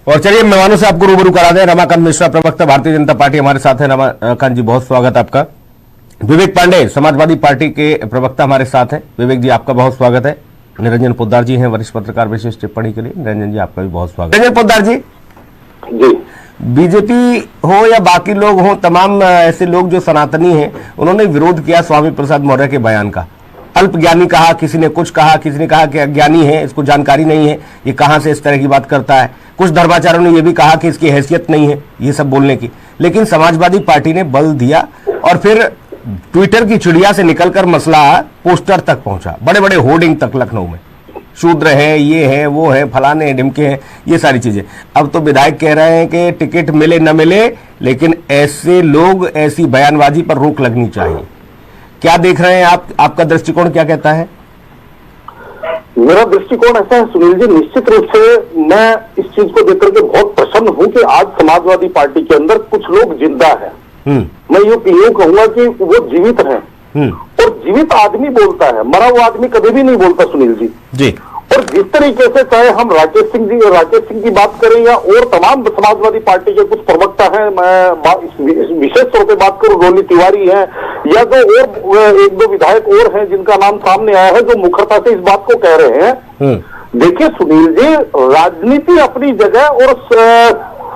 और चलिए मेहमानों से आपको रूबरू करा दें। रमाकांत मिश्रा, प्रवक्ता भारतीय जनता पार्टी, हमारे साथ है। रमाकांत जी, बहुत स्वागत आपका। विवेक पांडे, समाजवादी पार्टी के प्रवक्ता, हमारे साथ है। विवेक जी, आपका बहुत स्वागत है। निरंजन पोद्दार जी हैं, वरिष्ठ पत्रकार, विशेष टिप्पणी के लिए। निरंजन जी, आपका भी बहुत स्वागत। निरंजन पोद्दार जी, बीजेपी हो या बाकी लोग हो, तमाम ऐसे लोग जो सनातनी हैं, उन्होंने विरोध किया स्वामी प्रसाद मौर्य के बयान का। अल्पज्ञानी कहा, किसी ने कुछ कहा, किसी ने कहा कि अज्ञानी है, इसको जानकारी नहीं है, ये कहां से इस तरह की बात करता है। कुछ धर्माचार्यों ने यह भी कहा कि इसकी हैसियत नहीं है ये सब बोलने की। लेकिन समाजवादी पार्टी ने बल दिया और फिर ट्विटर की चिड़िया से निकलकर मसला पोस्टर तक पहुंचा, बड़े बड़े होर्डिंग तक लखनऊ में, शूद्र है, ये है, वो है, फलाने हैं, ढिमके हैं, ये सारी चीजें। अब तो विधायक कह रहे हैं कि टिकट मिले न मिले, लेकिन ऐसे लोग, ऐसी बयानबाजी पर रोक लगनी चाहिए। क्या देख रहे हैं आप? आपका दृष्टिकोण क्या कहता है? मेरा दृष्टिकोण ऐसा है सुनील जी, निश्चित रूप से मैं इस चीज को देखकर के बहुत प्रसन्न हूं कि आज समाजवादी पार्टी के अंदर कुछ लोग जिंदा हैं। मैं यूं कहूंगा कि वो जीवित हैं। और जीवित आदमी बोलता है, मरा हुआ आदमी कभी भी नहीं बोलता सुनील जी। और जिस तरीके से चाहे हम राकेश सिंह की बात करें या और तमाम समाजवादी पार्टी के कुछ प्रवक्ता हैं, मैं विशेष तौर पे बात करूं रोली तिवारी हैं या जो और एक दो विधायक और हैं जिनका नाम सामने आया है, जो मुखरता से इस बात को कह रहे हैं। देखिए सुनील जी, राजनीति अपनी जगह और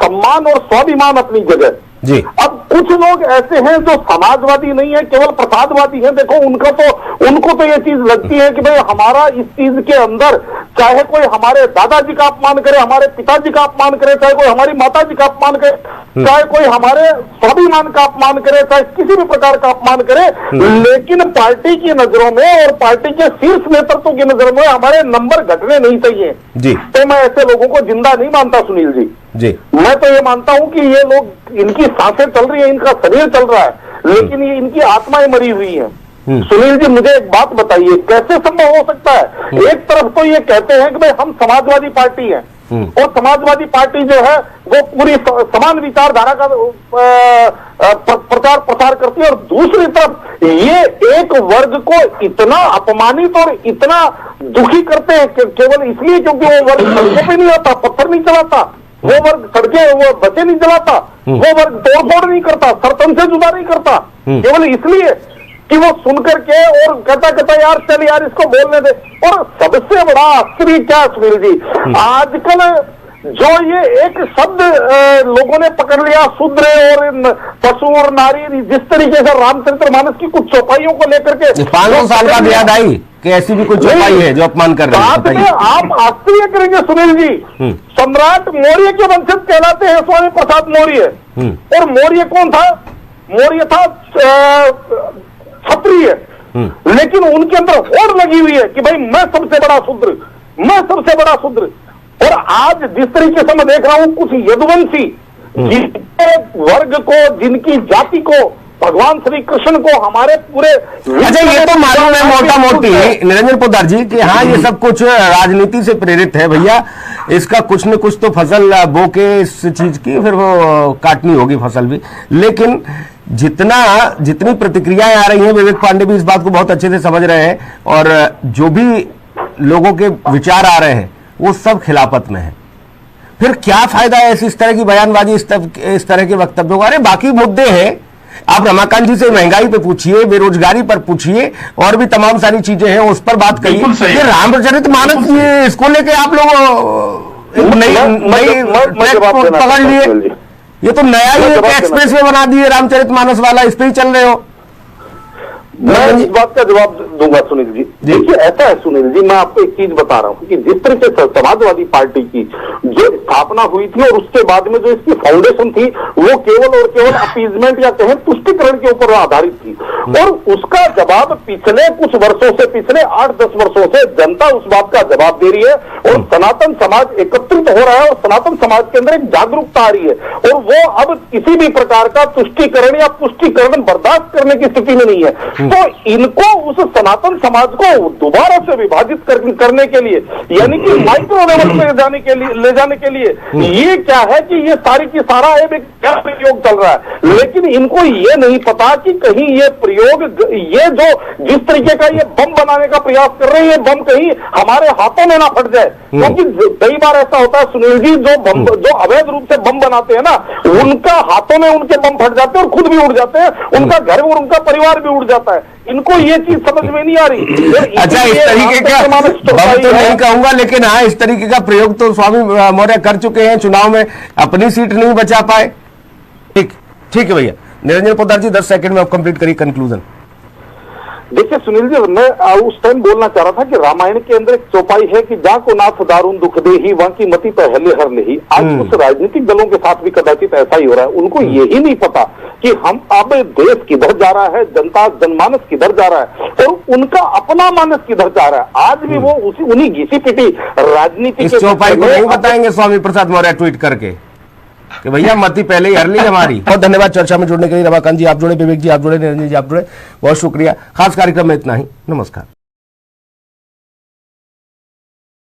सम्मान और स्वाभिमान अपनी जगह जी। अब कुछ लोग ऐसे हैं जो समाजवादी नहीं है, केवल प्रसादवादी हैं। देखो उनको तो ये चीज लगती है कि भाई हमारा इस चीज के अंदर, चाहे कोई हमारे दादाजी का अपमान करे, हमारे पिताजी का अपमान करे, चाहे कोई हमारी माताजी का अपमान करे, चाहे कोई हमारे स्वाभिमान का अपमान करे, चाहे किसी भी प्रकार का अपमान करे, लेकिन पार्टी की नजरों में और पार्टी के शीर्ष नेतृत्व की नजरों में हमारे नंबर घटने नहीं चाहिए जी। तो मैं ऐसे लोगों को जिंदा नहीं मानता सुनील जी। मैं तो ये मानता हूं कि ये लोग, इनकी सांसें चल रही है, इनका शरीर चल रहा है, लेकिन ये इनकी आत्माएं मरी हुई हैं। सुनील जी, मुझे एक बात बताइए, कैसे संभव हो सकता है? एक तरफ तो ये कहते हैं कि भाई हम समाजवादी पार्टी हैं और समाजवादी पार्टी जो है वो पूरी समान विचारधारा का प्रचार प्रसार करती है, और दूसरी तरफ ये एक वर्ग को इतना अपमानित और इतना दुखी करते हैं केवल इसलिए क्योंकि वो वर्ग सड़कों पे नहीं आता, पत्थर नहीं चलाता, वो वर्ग सड़कें, वो बच्चे नहीं चलाता, वो वर्ग तोड़फोड़ नहीं करता, सरतन से जुदा नहीं करता, केवल इसलिए कि वो सुनकर के और कहता यार चल यार इसको बोलने दे। और सबसे बड़ा आश्चर्य क्या सुनील जी, आजकल जो ये एक शब्द लोगों ने पकड़ लिया, शूद्र और पशु और नारी, जिस तरीके से रामचरितमानस की कुछ चौपाइयों को लेकर के 500 साल का याद आई कि ऐसी भी कुछ चौपाई है जो अपमान कर रही है। साथ में आप आश्चर्य करेंगे सुनील जी, सम्राट मौर्य के वंशज कहलाते हैं स्वामी प्रसाद मौर्य। और मौर्य कौन था? मौर्य था क्षत्रिय, लेकिन उनके अंदर होड़ लगी हुई है कि भाई मैं सबसे बड़ा शूद्र, मैं सबसे बड़ा शूद्र। और आज जिस तरीके से मैं देख रहा हूं, कुछ यदुवंशी जिनके वर्ग को, जिनकी जाति को, भगवान श्री कृष्ण को, हमारे पूरे, अच्छा ये तो मालूम है मोटा मोटी निरंजन पोद्दार जी कि हाँ ये सब कुछ राजनीति से प्रेरित है भैया, इसका कुछ न कुछ तो फसल बो के इस चीज की फिर वो काटनी होगी फसल भी। लेकिन जितनी प्रतिक्रियाएं आ रही हैं, विवेक पांडे भी इस बात को बहुत अच्छे से समझ रहे हैं, और जो भी लोगों के विचार आ रहे हैं वो सब खिलाफत में है। फिर क्या फायदा है इस तरह की बयानबाजी, इस तरह के वक्तव्यों का? अरे बाकी मुद्दे हैं, आप रमाकांत जी से महंगाई पे पूछिए, बेरोजगारी पर पूछिए, और भी तमाम सारी चीजें हैं उस पर बात करिए। रामचरितमानस ये इसको लेके आप लोग नई पकड़ लिए, ये तो नया ही एक्सप्रेस वे बना दिए रामचरितमानस वाला, इस पे ही चल रहे हो। मैं इस बात का जवाब दूंगा सुनील जी। देखिए ऐसा है सुनील जी, मैं आपको एक चीज बता रहा हूं कि जिस तरीके से समाजवादी पार्टी की जो स्थापना हुई थी और उसके बाद में जो इसकी फाउंडेशन थी, वो केवल और केवल अपीजमेंट या कहें तुष्टिकरण के ऊपर आधारित थी। और उसका जवाब पिछले कुछ वर्षों से, पिछले 8-10 वर्षों से जनता उस बात का जवाब दे रही है, और सनातन समाज एकत्रित हो रहा है, और सनातन समाज के अंदर एक जागरूकता आ रही है, और वो अब किसी भी प्रकार का तुष्टिकरण या पुष्टिकरण बर्दाश्त करने की स्थिति में नहीं है। तो इनको उस सनातन समाज को दोबारा से विभाजित करने के लिए, यानी कि माइक्रो लेवल पे ले जाने के लिए ये क्या है कि ये सारी की सारा एक क्या प्रयोग चल रहा है, लेकिन इनको ये नहीं पता कि कहीं ये प्रयोग, ये जो जिस तरीके का ये बम बनाने का प्रयास कर रहे हैं, ये बम कहीं हमारे हाथों में ना फट जाए। क्योंकि कई बार ऐसा होता है सुनील जी, जो अवैध रूप से बम बनाते हैं ना, उनका हाथों में उनके बम फट जाते हैं और खुद भी उड़ जाते हैं, उनका घर और उनका परिवार भी उड़ जाता है। इनको ये चीज समझ में नहीं आ रही। अच्छा, इस तरीके का बम तो नहीं कहूंगा, लेकिन हाँ इस तरीके का प्रयोग तो स्वामी मौर्य कर चुके हैं, चुनाव में अपनी सीट नहीं बचा पाए। ठीक है भैया। निरंजन पोद्दार जी 10 सेकंड में आप कंप्लीट करिए कंक्लूजन। देखिए सुनील जी, मैं उस टाइम बोलना चाह रहा था कि रामायण के अंदर एक चौपाई है कि जा को नाथ दारुण दुख दे ही वहां की मति पहले हर नहीं। आज उस राजनीतिक दलों के साथ भी कदाचित ऐसा ही हो रहा है। उनको यही नहीं पता कि हम अब देश किधर जा रहा है, जनता जनमानस किधर जा रहा है और उनका अपना मानस किधर जा रहा है। आज भी वो उन्हीं घिसी पिटी राजनीति इस चौपाई को नहीं बताएंगे स्वामी प्रसाद मौर्य ट्वीट करके कि भैया मती पहले ही हर ली हमारी। बहुत धन्यवाद चर्चा में जुड़ने के लिए। रमाकांत जी आप जुड़े, विवेक जी आप जुड़े, निरंजन जी आप जुड़े, बहुत शुक्रिया। खास कार्यक्रम में इतना ही। नमस्कार।